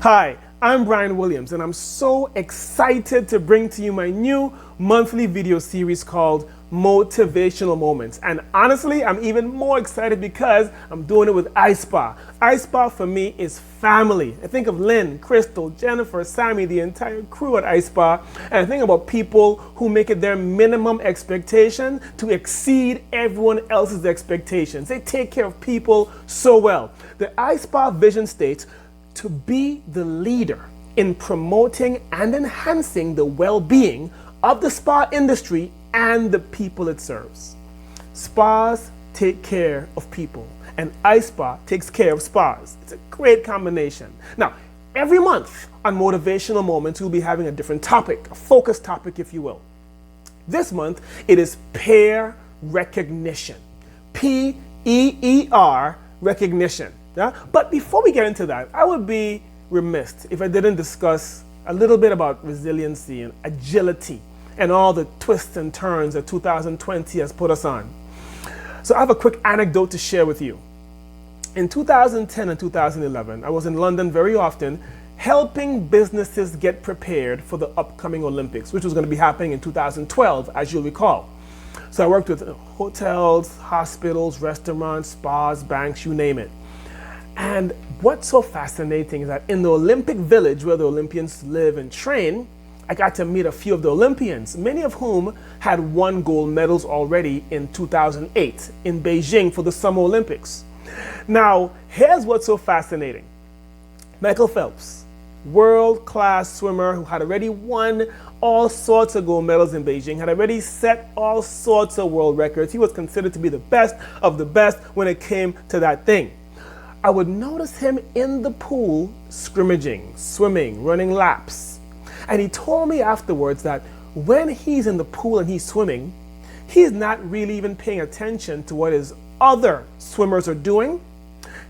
Hi, I'm Bryan Williams, and I'm so excited to bring to you my new monthly video series called Motivational Moments. And honestly, I'm even more excited because I'm doing it with ISPA. ISPA for me is family. I think of Lynn, Crystal, Jennifer, Sammy, the entire crew at ISPA, and I think about people who make it their minimum expectation to exceed everyone else's expectations. They take care of people so well. The ISPA vision states to be the leader in promoting and enhancing the well-being of the spa industry and the people it serves. Spas take care of people, and ISPA takes care of spas. It's a great combination. Now, every month on Motivational Moments, we'll be having a different topic, a focus topic, if you will. This month, it is peer recognition. P-E-E-R recognition. Yeah? But before we get into that, I would be remiss if I didn't discuss a little bit about resiliency and agility and all the twists and turns that 2020 has put us on. So I have a quick anecdote to share with you. In 2010 and 2011, I was in London very often helping businesses get prepared for the upcoming Olympics, which was going to be happening in 2012, as you'll recall. So I worked with hotels, hospitals, restaurants, spas, banks, you name it. And what's so fascinating is that in the Olympic village where the Olympians live and train, I got to meet a few of the Olympians, many of whom had won gold medals already in 2008 in Beijing for the Summer Olympics. Now, here's what's so fascinating. Michael Phelps, world-class swimmer who had already won all sorts of gold medals in Beijing, had already set all sorts of world records. He was considered to be the best of the best when it came to that thing. I would notice him in the pool scrimmaging, swimming, running laps. And he told me afterwards that when he's in the pool and he's swimming, he's not really even paying attention to what his other swimmers are doing.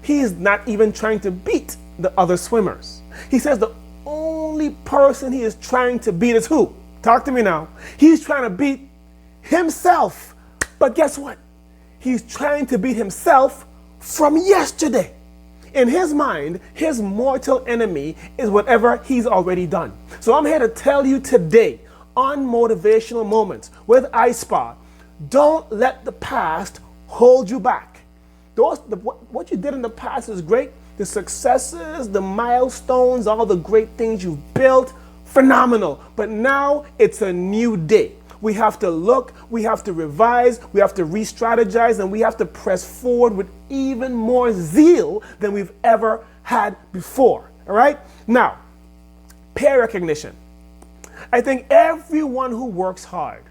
He's not even trying to beat the other swimmers. He says the only person he is trying to beat is who? Talk to me now. He's trying to beat himself. But guess what? He's trying to beat himself from yesterday. In his mind, his mortal enemy is whatever he's already done. So I'm here to tell you today on Motivational Moments with ISPA, don't let the past hold you back. What you did in the past is great. The successes, the milestones, all the great things you've built, phenomenal. But now it's a new day. We have to look, we have to revise, we have to re-strategize, and we have to press forward with even more zeal than we've ever had before. All right? Now, peer recognition. I think everyone who works hard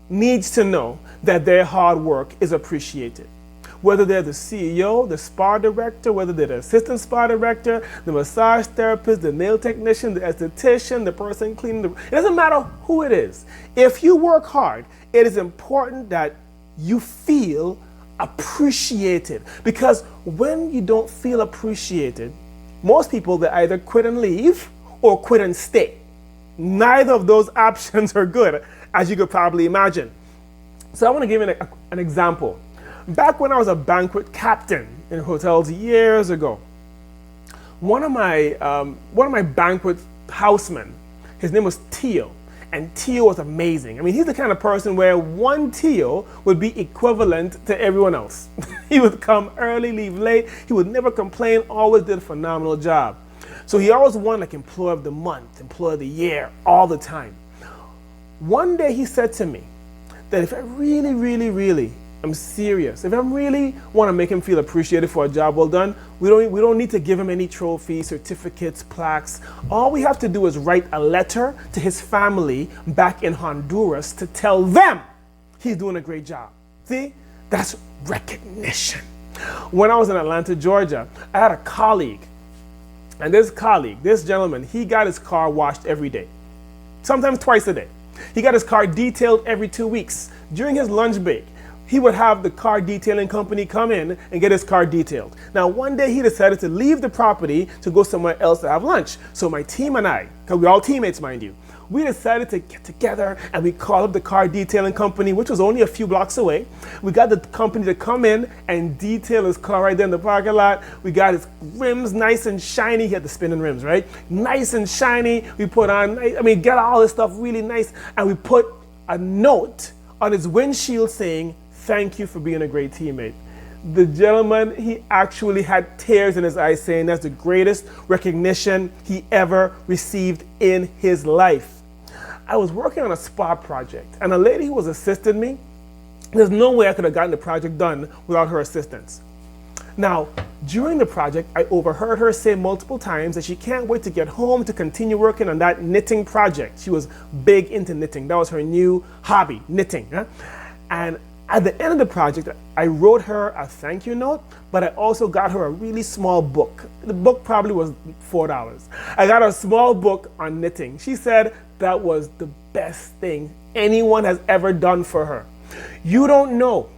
needs to know that their hard work is appreciated. Whether they're the CEO, the spa director, whether they're the assistant spa director, the massage therapist, the nail technician, the esthetician, the person cleaning it doesn't matter who it is. If you work hard, it is important that you feel appreciated. Because when you don't feel appreciated, most people, they either quit and leave or quit and stay. Neither of those options are good, as you could probably imagine. So I want to give you an example. Back when I was a banquet captain in hotels years ago, one of my banquet housemen, his name was Tio, and Tio was amazing. I mean, he's the kind of person where one Tio would be equivalent to everyone else. He would come early, leave late. He would never complain, always did a phenomenal job. So he always won like Employee of the Month, Employee of the Year, all the time. One day he said to me that if I really I'm serious. If I really want to make him feel appreciated for a job well done, we don't need to give him any trophies, certificates, plaques. All we have to do is write a letter to his family back in Honduras to tell them he's doing a great job. See? That's recognition. When I was in Atlanta, Georgia, I had a colleague. And this gentleman, he got his car washed every day. Sometimes twice a day. He got his car detailed every 2 weeks. During his lunch break, he would have the car detailing company come in and get his car detailed. Now, one day he decided to leave the property to go somewhere else to have lunch. So my team and I, because we're all teammates, mind you, we decided to get together and we called up the car detailing company, which was only a few blocks away. We got the company to come in and detail his car right there in the parking lot. We got his rims nice and shiny. He had the spinning rims, right? Nice and shiny. We put on, got all this stuff really nice. And we put a note on his windshield saying, "Thank you for being a great teammate." The gentleman, he actually had tears in his eyes saying that's the greatest recognition he ever received in his life. I was working on a spa project and a lady who was assisting me, there's no way I could have gotten the project done without her assistance. Now, during the project, I overheard her say multiple times that she can't wait to get home to continue working on that knitting project. She was big into knitting. That was her new hobby, knitting. Huh? And at the end of the project, I wrote her a thank you note, but I also got her a really small book. The book probably was $4. I got her a small book on knitting. She said that was the best thing anyone has ever done for her. You don't know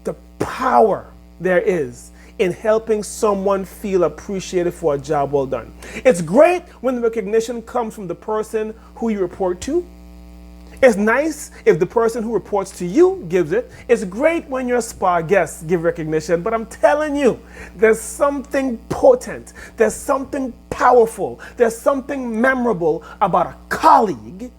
the power there is in helping someone feel appreciated for a job well done. It's great when the recognition comes from the person who you report to. It's nice if the person who reports to you gives it. It's great when your spa guests give recognition, but I'm telling you, there's something potent, there's something powerful, there's something memorable about a colleague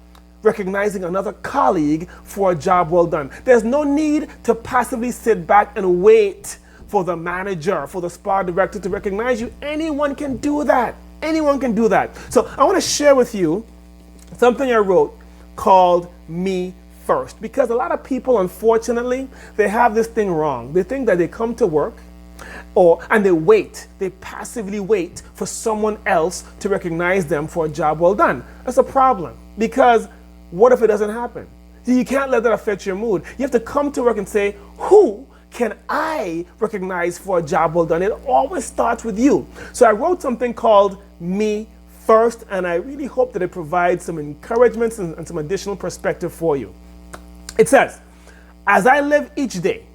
recognizing another colleague for a job well done. There's no need to passively sit back and wait for the manager, for the spa director to recognize you. Anyone can do that. Anyone can do that. So I want to share with you something I wrote called Me First, because a lot of people, unfortunately, they have this thing wrong. They think that they come to work and they passively wait for someone else to recognize them for a job well done. That's a problem, because what if it doesn't happen? You can't let that affect your mood. You have to come to work and say, who can I recognize for a job well done? It always starts with you. So I wrote something called Me First, and I really hope that it provides some encouragement and some additional perspective for you. It says, as I live each day,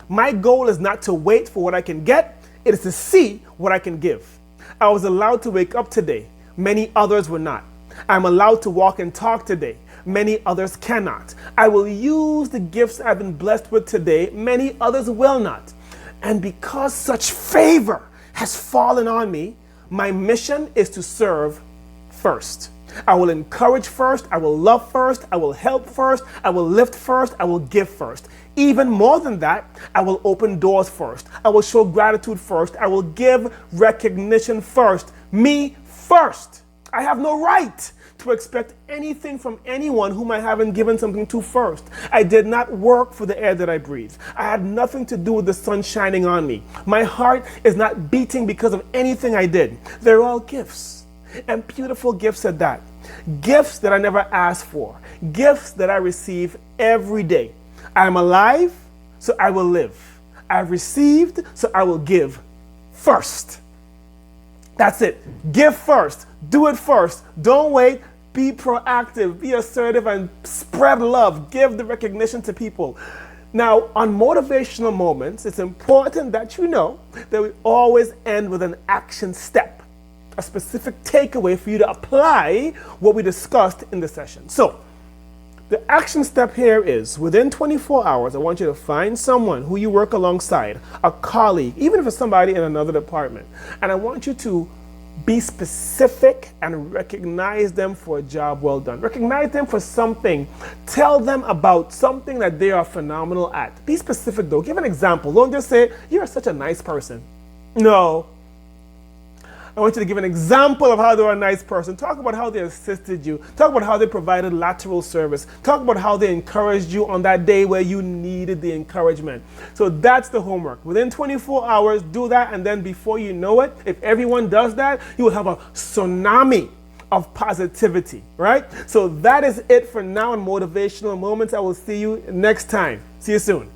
my goal is not to wait for what I can get, it is to see what I can give. I was allowed to wake up today. Many others were not. I'm allowed to walk and talk today. Many others cannot. I will use the gifts I've been blessed with today. Many others will not. And because such favor has fallen on me, my mission is to serve first. I will encourage first, I will love first, I will help first, I will lift first, I will give first. Even more than that, I will open doors first. I will show gratitude first. I will give recognition first. Me first. I have no right to expect anything from anyone whom I haven't given something to first. I did not work for the air that I breathe. I had nothing to do with the sun shining on me. My heart is not beating because of anything I did. They're all gifts, and beautiful gifts at that. Gifts that I never asked for. Gifts that I receive every day. I am alive, so I will live. I've received, so I will give first. That's it. Give first. Do it first. Don't wait. Be proactive. Be assertive and spread love. Give the recognition to people. Now, on motivational moments, it's important that you know that we always end with an action step, a specific takeaway for you to apply what we discussed in the session. So, the action step here is, within 24 hours, I want you to find someone who you work alongside, a colleague, even if it's somebody in another department, and I want you to be specific and recognize them for a job well done. Recognize them for something. Tell them about something that they are phenomenal at. Be specific though. Give an example. Don't just say, you're such a nice person. No. I want you to give an example of how they're a nice person. Talk about how they assisted you. Talk about how they provided lateral service. Talk about how they encouraged you on that day where you needed the encouragement. So that's the homework. Within 24 hours, do that, and then before you know it, if everyone does that, you will have a tsunami of positivity, right? So that is it for now in Motivational Moments. I will see you next time. See you soon.